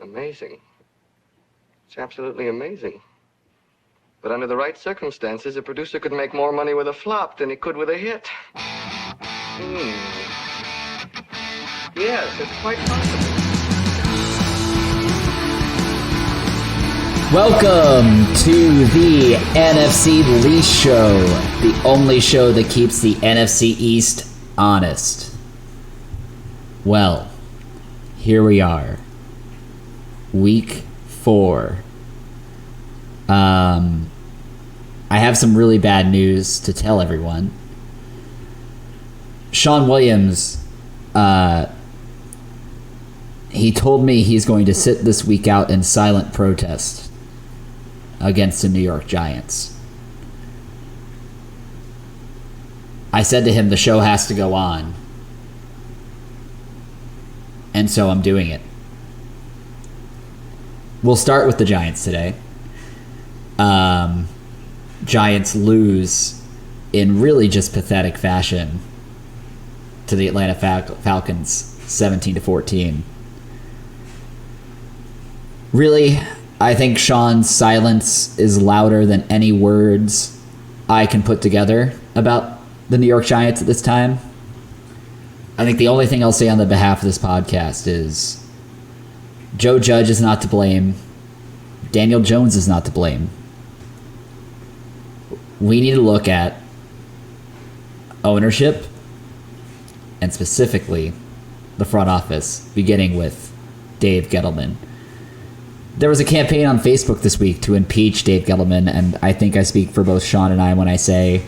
Amazing. It's absolutely amazing. But under the right circumstances, a producer could make more money with a flop than he could with a hit. Yes, it's quite possible. Welcome to the NFC Least Show, the only show that keeps the NFC East honest. Well, here we are. Week 4. I have some really bad news to tell everyone. Sean Williams, he told me he's going to sit this week out in silent protest against the New York Giants. I said to him the show has to go on, and so I'm doing it. We'll start with the Giants today. Giants lose in really just pathetic fashion to the Atlanta Falcons, 17-14. Really, I think Sean's silence is louder than any words I can put together about the New York Giants at this time. I think the only thing I'll say on the behalf of this podcast is Joe Judge is not to blame. Daniel Jones is not to blame. We need to look at ownership and specifically the front office, beginning with Dave Gettleman. There was a campaign on Facebook this week to impeach Dave Gettleman, and I think I speak for both Sean and I when I say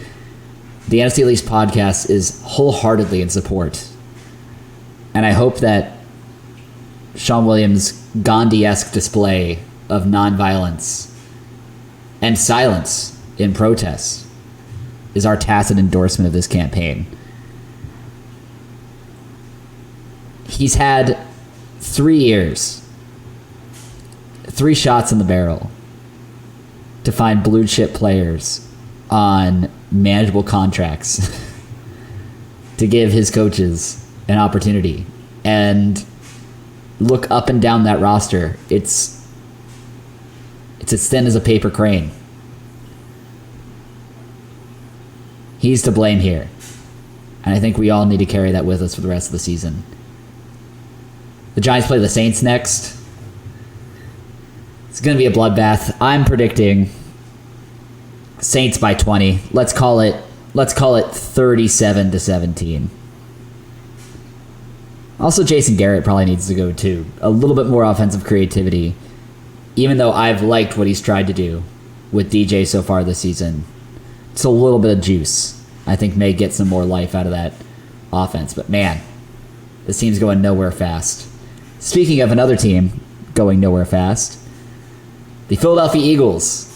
the NFC Least podcast is wholeheartedly in support. And I hope that Sean Williams' Gandhi-esque display of nonviolence and silence in protest is our tacit endorsement of this campaign. He's had 3 years, 3 shots in the barrel to find blue chip players on manageable contracts to give his coaches an opportunity. And look up and down that roster. It's as thin as a paper crane. He's to blame here. And I think we all need to carry that with us for the rest of the season. The Giants play the Saints next. It's going to be a bloodbath. I'm predicting Saints by 20. Let's call it 37-17. Also, Jason Garrett probably needs to go too. A little bit more offensive creativity. Even though I've liked what he's tried to do with DJ so far this season, it's a little bit of juice. I think may get some more life out of that offense. But man, this team's going nowhere fast. Speaking of another team going nowhere fast, the Philadelphia Eagles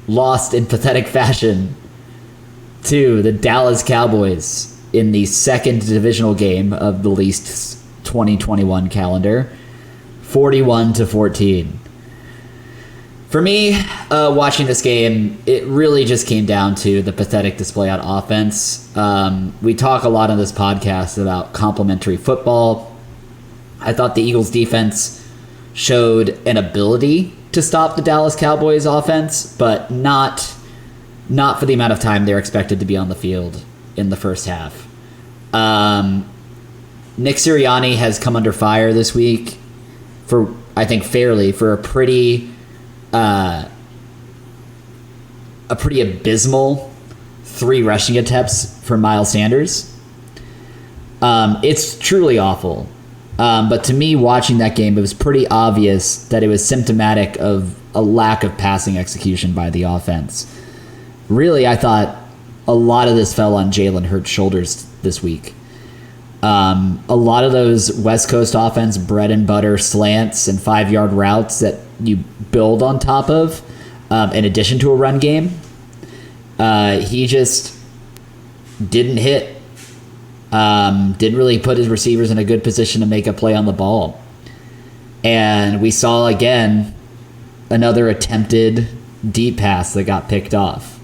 lost in pathetic fashion to the Dallas Cowboys in the second divisional game of the least 2021 calendar, 41-14. For me, watching this game, it really just came down to the pathetic display on offense. We talk a lot on this podcast about complementary football. I thought the Eagles' defense showed an ability to stop the Dallas Cowboys' offense, but not for the amount of time they're expected to be on the field in the first half. Nick Sirianni has come under fire this week for, I think fairly, for a pretty abysmal 3 rushing attempts from Miles Sanders. It's truly awful. But to me, watching that game, it was pretty obvious that it was symptomatic of a lack of passing execution by the offense. Really, I thought a lot of this fell on Jalen Hurts' shoulders this week. A lot of those West Coast offense bread and butter slants and 5-yard routes that you build on top of, in addition to a run game, he just didn't hit. Didn't really put his receivers in a good position to make a play on the ball. And we saw, again, another attempted deep pass that got picked off.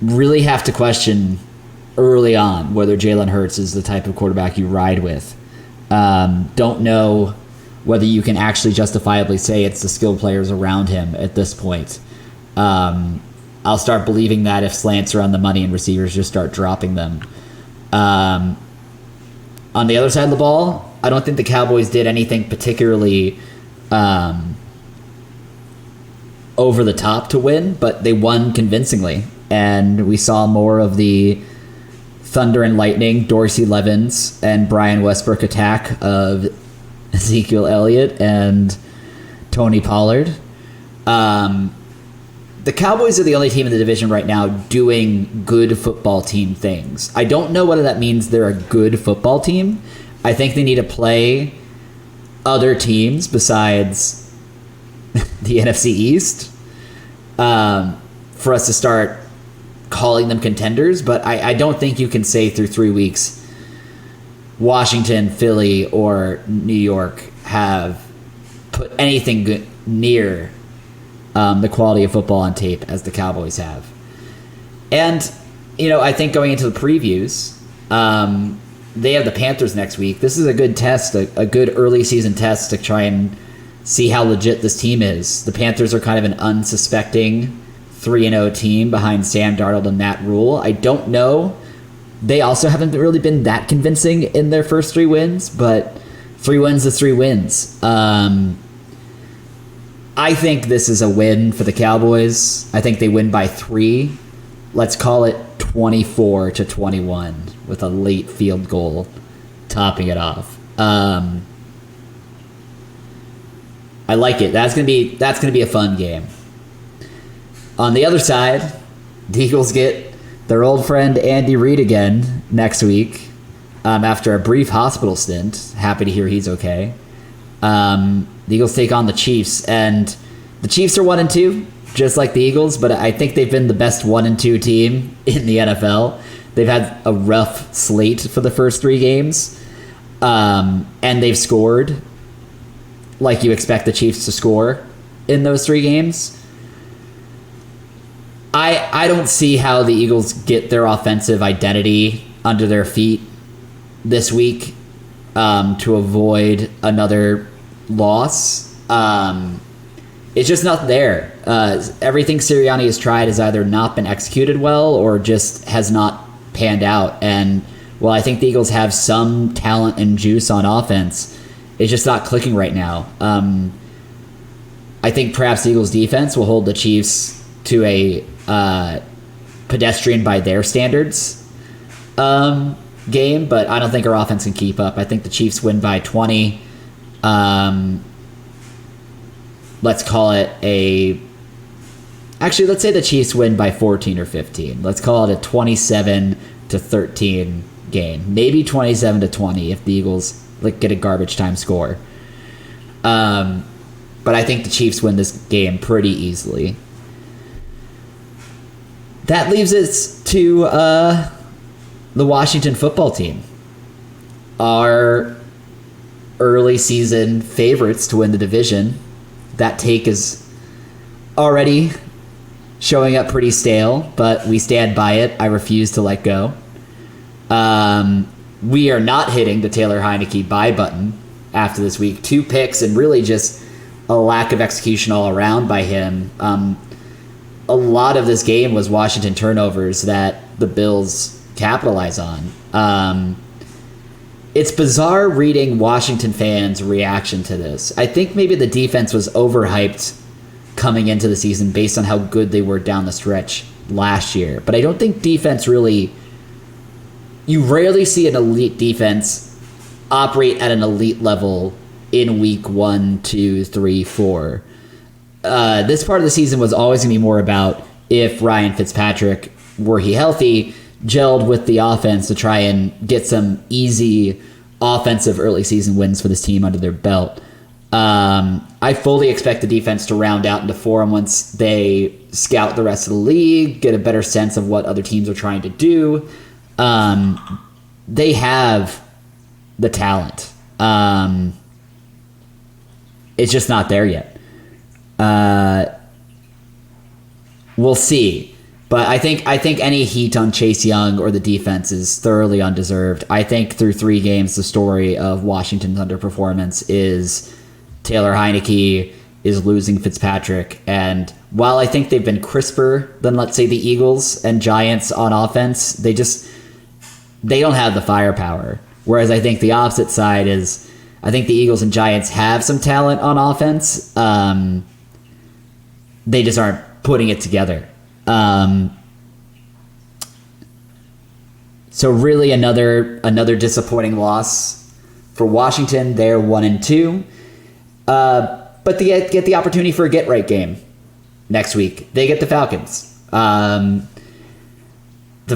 Really have to question early on whether Jalen Hurts is the type of quarterback you ride with Don't know whether you can actually justifiably say it's the skilled players around him at this point. I'll start believing that if slants are on the money and receivers just start dropping them. On the other side of the ball, I don't think the Cowboys did anything particularly over the top to win, but they won convincingly. And we saw more of the thunder and lightning, Dorsey Levens and Brian Westbrook attack of Ezekiel Elliott and Tony Pollard. The Cowboys are the only team in the division right now doing good football team things. I don't know whether that means they're a good football team. I think they need to play other teams besides the NFC East for us to start calling them contenders, but I don't think you can say through 3 weeks Washington, Philly, or New York have put anything good near the quality of football on tape as the Cowboys have. And, I think going into the previews, they have the Panthers next week. This is a good test, a good early season test to try and see how legit this team is. The Panthers are kind of an unsuspecting 3-0 team behind Sam Darnold and Matt Rule. I don't know. They also haven't really been that convincing in their first 3 wins, but 3 wins is 3 wins. I think this is a win for the Cowboys. I think they win by 3. Let's call it 24-21 with a late field goal topping it off. I like it. That's gonna be a fun game. On the other side, the Eagles get their old friend Andy Reid again next week after a brief hospital stint. Happy to hear he's okay. The Eagles take on the Chiefs, and the Chiefs are 1-2, just like the Eagles, but I think they've been the best 1-2 team in the NFL. They've had a rough slate for the first 3 games, and they've scored like you expect the Chiefs to score in those 3 games. I don't see how the Eagles get their offensive identity under their feet this week to avoid another loss. It's just not there. Everything Sirianni has tried has either not been executed well or just has not panned out. And while I think the Eagles have some talent and juice on offense, it's just not clicking right now. I think perhaps the Eagles defense will hold the Chiefs to a pedestrian by their standards game, but I don't think our offense can keep up. I think the Chiefs win by 20. Let's call it actually, let's say the Chiefs win by 14 or 15. Let's call it a 27-13 game. Maybe 27-20 if the Eagles get a garbage time score. But I think the Chiefs win this game pretty easily. That leaves us to the Washington football team. Our early season favorites to win the division. That take is already showing up pretty stale, but we stand by it. I refuse to let go. We are not hitting the Taylor Heineke buy button after this week. 2 picks and really just a lack of execution all around by him. A lot of this game was Washington turnovers that the Bills capitalize on. It's bizarre reading Washington fans' reaction to this. I think maybe the defense was overhyped coming into the season based on how good they were down the stretch last year. But I don't think defense really... You rarely see an elite defense operate at an elite level in week 1, 2, 3, 4. This part of the season was always going to be more about if Ryan Fitzpatrick, were he healthy, gelled with the offense to try and get some easy offensive early season wins for this team under their belt. I fully expect the defense to round out into form once they scout the rest of the league, get a better sense of what other teams are trying to do. They have the talent. It's just not there yet. We'll see. But I think any heat on Chase Young or the defense is thoroughly undeserved. I think through 3 games, the story of Washington's underperformance is Taylor Heineke is losing Fitzpatrick. And while I think they've been crisper than, let's say, the Eagles and Giants on offense, they don't have the firepower. Whereas I think the opposite side is, I think the Eagles and Giants have some talent on offense. They just aren't putting it together. So really another disappointing loss for Washington. They're 1-2. But they get the opportunity for a get-right game next week. They get the Falcons. The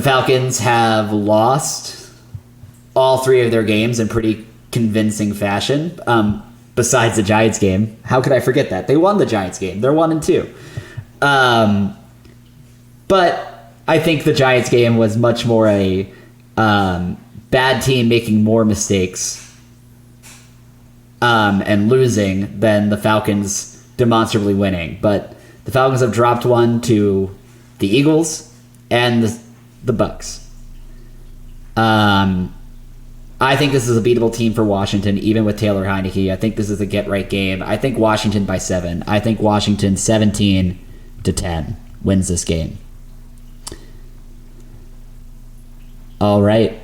Falcons have lost all 3 of their games in pretty convincing fashion, besides the Giants game. How could I forget that? They won the Giants game. They're 1-2. But I think the Giants game was much more a bad team making more mistakes and losing than the Falcons demonstrably winning. But the Falcons have dropped one to the Eagles and the Bucks. I think this is a beatable team for Washington, even with Taylor Heineke. I think this is a get-right game. I think Washington by 7. I think Washington 17-10 wins this game. All right.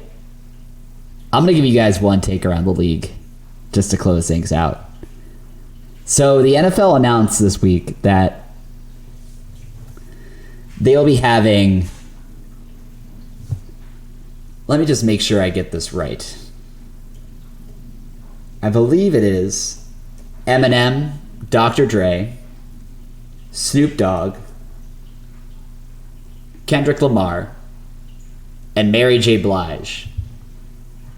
I'm going to give you guys one take around the league just to close things out. So the NFL announced this week that they'll be having... Let me just make sure I get this right. I believe it is Eminem, Dr. Dre, Snoop Dogg, Kendrick Lamar, and Mary J. Blige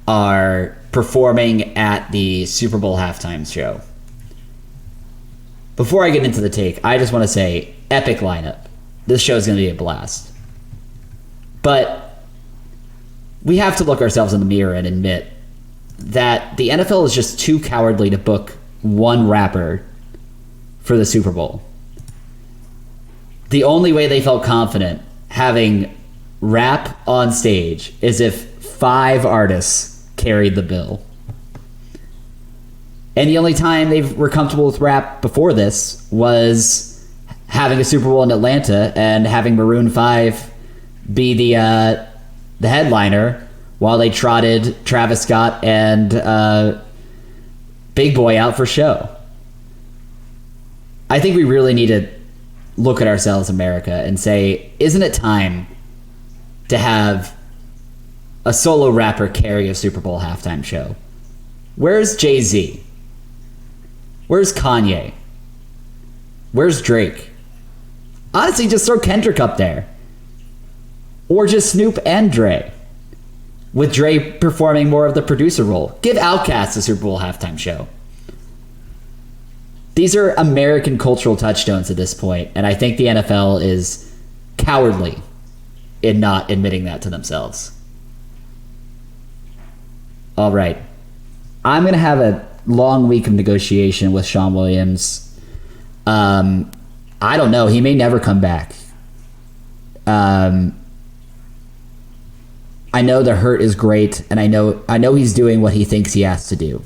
are performing at the Super Bowl halftime show. Before I get into the take, I just want to say, epic lineup. This show is going to be a blast. But we have to look ourselves in the mirror and admit that the NFL is just too cowardly to book one rapper for the Super Bowl. The only way they felt confident having rap on stage is if 5 artists carried the bill. And the only time they were comfortable with rap before this was having a Super Bowl in Atlanta and having Maroon 5 be the headliner while they trotted Travis Scott and Big Boy out for show. I think we really need to look at ourselves, America, and say, isn't it time to have a solo rapper carry a Super Bowl halftime show? Where's Jay-Z? Where's Kanye? Where's Drake? Honestly, just throw Kendrick up there. Or just Snoop and Dre, with Dre performing more of the producer role. Give Outkast a Super Bowl halftime show. These are American cultural touchstones at this point, and I think the NFL is cowardly in not admitting that to themselves. All right. I'm going to have a long week of negotiation with Sean Williams. I don't know. He may never come back. I know the hurt is great, and I know he's doing what he thinks he has to do.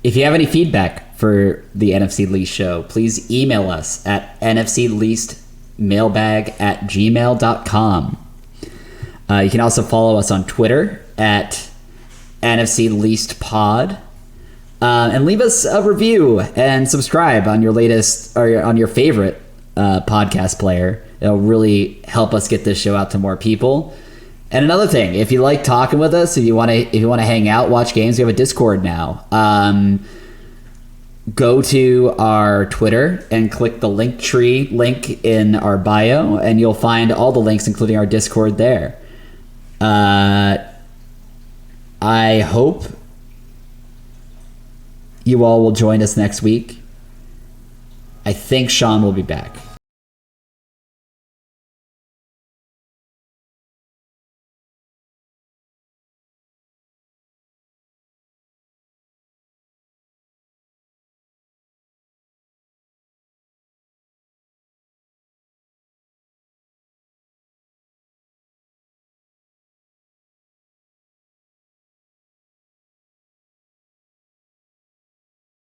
If you have any feedback for the NFC Least show, please email us at nfcleastmailbag@gmail.com. You can also follow us on Twitter at nfcleastpod. And leave us a review and subscribe on your latest or on your favorite podcast player. It'll really help us get this show out to more people. And another thing, if you like talking with us, if you want to hang out, watch games, we have a Discord now. Go to our Twitter and click the Linktree link in our bio, and you'll find all the links, including our Discord there. I hope you all will join us next week. I think Sean will be back.